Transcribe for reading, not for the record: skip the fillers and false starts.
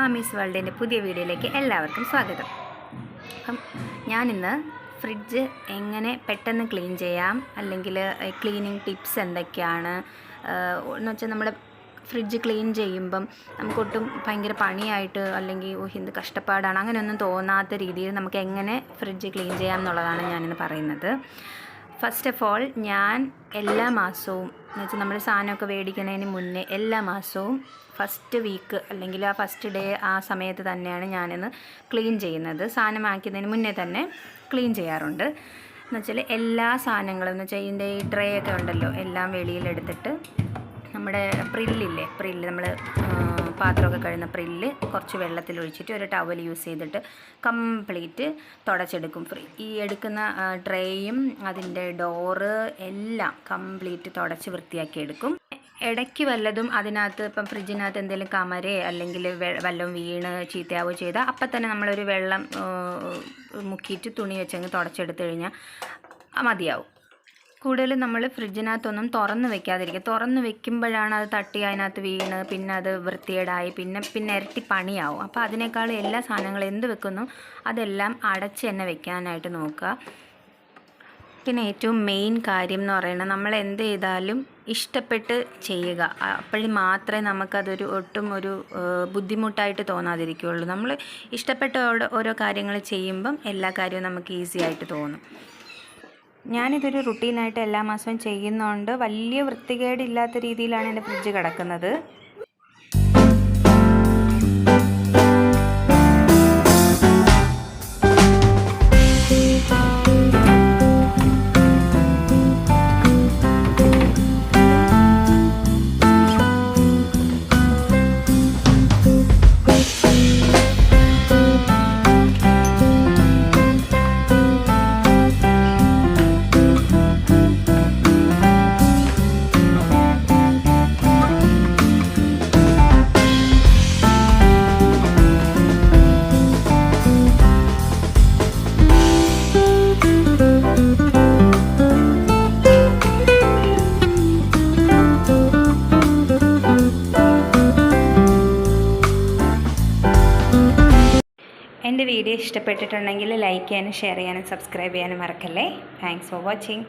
ആമീസ് വേൾഡിൻ്റെ പുതിയ വീഡിയോയിലേക്ക് എല്ലാവർക്കും സ്വാഗതം. അപ്പം ഞാനിന്ന് ഫ്രിഡ്ജ് എങ്ങനെ പെട്ടെന്ന് ക്ലീൻ ചെയ്യാം, അല്ലെങ്കിൽ ക്ലീനിങ് ടിപ്സ് എന്തൊക്കെയാണ് എന്ന് വെച്ചാൽ നമ്മുടെ ഫ്രിഡ്ജ് ക്ലീൻ ചെയ്യുമ്പം നമുക്കൊട്ടും ഭയങ്കര പണിയായിട്ട് അല്ലെങ്കിൽ എന്ത് കഷ്ടപ്പാടാണ് അങ്ങനെയൊന്നും തോന്നാത്ത രീതിയിൽ നമുക്ക് എങ്ങനെ ഫ്രിഡ്ജ് ക്ലീൻ ചെയ്യാം എന്നുള്ളതാണ് ഞാനിന്ന് പറയുന്നത്. ഫസ്റ്റ് ഓഫ് ഓൾ, ഞാൻ എല്ലാ മാസവും എന്ന് വെച്ചാൽ നമ്മൾ സാധനമൊക്കെ മേടിക്കുന്നതിന് മുന്നേ എല്ലാ മാസവും ഫസ്റ്റ് വീക്ക് അല്ലെങ്കിൽ ആ ഫസ്റ്റ് ഡേ ആ സമയത്ത് തന്നെയാണ് ഞാനിന്ന് ക്ലീൻ ചെയ്യുന്നത്. സാധനം വാങ്ങിക്കുന്നതിന് മുന്നേ തന്നെ ക്ലീൻ ചെയ്യാറുണ്ട്. എന്ന് വെച്ചാൽ എല്ലാ സാധനങ്ങളും എന്ന് വെച്ചാൽ ഇതിൻ്റെ ഈ ട്രേ ഒക്കെ ഉണ്ടല്ലോ, എല്ലാം വെളിയിലെടുത്തിട്ട് നമ്മുടെ പ്രില്ല് നമ്മൾ പാത്രമൊക്കെ കഴുകുന്ന പ്രില്ല് കുറച്ച് വെള്ളത്തിലൊഴിച്ചിട്ട് ഒരു ടവൽ യൂസ് ചെയ്തിട്ട് കംപ്ലീറ്റ് തുടച്ചെടുക്കും. ഈ എടുക്കുന്ന ട്രേയും അതിൻ്റെ ഡോറ് എല്ലാം കംപ്ലീറ്റ് തുടച്ച് വൃത്തിയാക്കി എടുക്കും. ഇടയ്ക്ക് വല്ലതും അതിനകത്ത് ഇപ്പം ഫ്രിഡ്ജിനകത്ത് എന്തെങ്കിലും കമരേ അല്ലെങ്കിൽ വല്ലതും വീണ് ചീത്തയാവുകയോ ചെയ്താൽ അപ്പം തന്നെ നമ്മളൊരു വെള്ളം മുക്കിയിട്ട് തുണി വെച്ചങ്ങ് തുടച്ചെടുത്ത് കഴിഞ്ഞാൽ മതിയാവും. കൂടുതലും നമ്മൾ ഫ്രിഡ്ജിനകത്തൊന്നും തുറന്ന് വെക്കാതിരിക്കുക. തുറന്ന് വെക്കുമ്പോഴാണ് അത് തട്ടി അതിനകത്ത് വീണ് പിന്നെ അത് വൃത്തികേടായി പിന്നെ ഇരട്ടി പണിയാവും. അപ്പോൾ അതിനേക്കാൾ എല്ലാ സാധനങ്ങളും എന്ത് വെക്കുന്നു അതെല്ലാം അടച്ച് തന്നെ വെക്കാനായിട്ട് നോക്കുക. പിന്നെ ഏറ്റവും മെയിൻ കാര്യം എന്ന് പറയുന്നത്, നമ്മൾ എന്ത് ചെയ്താലും ഇഷ്ടപ്പെട്ട് ചെയ്യുക. അപ്പോഴും മാത്രമേ നമുക്കതൊരു ഒട്ടും ഒരു ബുദ്ധിമുട്ടായിട്ട് തോന്നാതിരിക്കുകയുള്ളൂ. നമ്മൾ ഇഷ്ടപ്പെട്ട ഓരോ കാര്യങ്ങൾ ചെയ്യുമ്പം എല്ലാ കാര്യവും നമുക്ക് ഈസി ആയിട്ട് തോന്നും. ഞാനിതൊരു റുട്ടീനായിട്ട് എല്ലാ മാസവും ചെയ്യുന്നതുകൊണ്ട് വലിയ വൃത്തികേടില്ലാത്ത രീതിയിലാണ് എൻ്റെ ഫ്രിഡ്ജ് കിടക്കുന്നത്. എൻ്റെ വീഡിയോ ഇഷ്ടപ്പെട്ടിട്ടുണ്ടെങ്കിൽ ലൈക്ക് ചെയ്യാനും ഷെയർ ചെയ്യാനും സബ്സ്ക്രൈബ് ചെയ്യാനും മറക്കല്ലേ. Thanks for watching.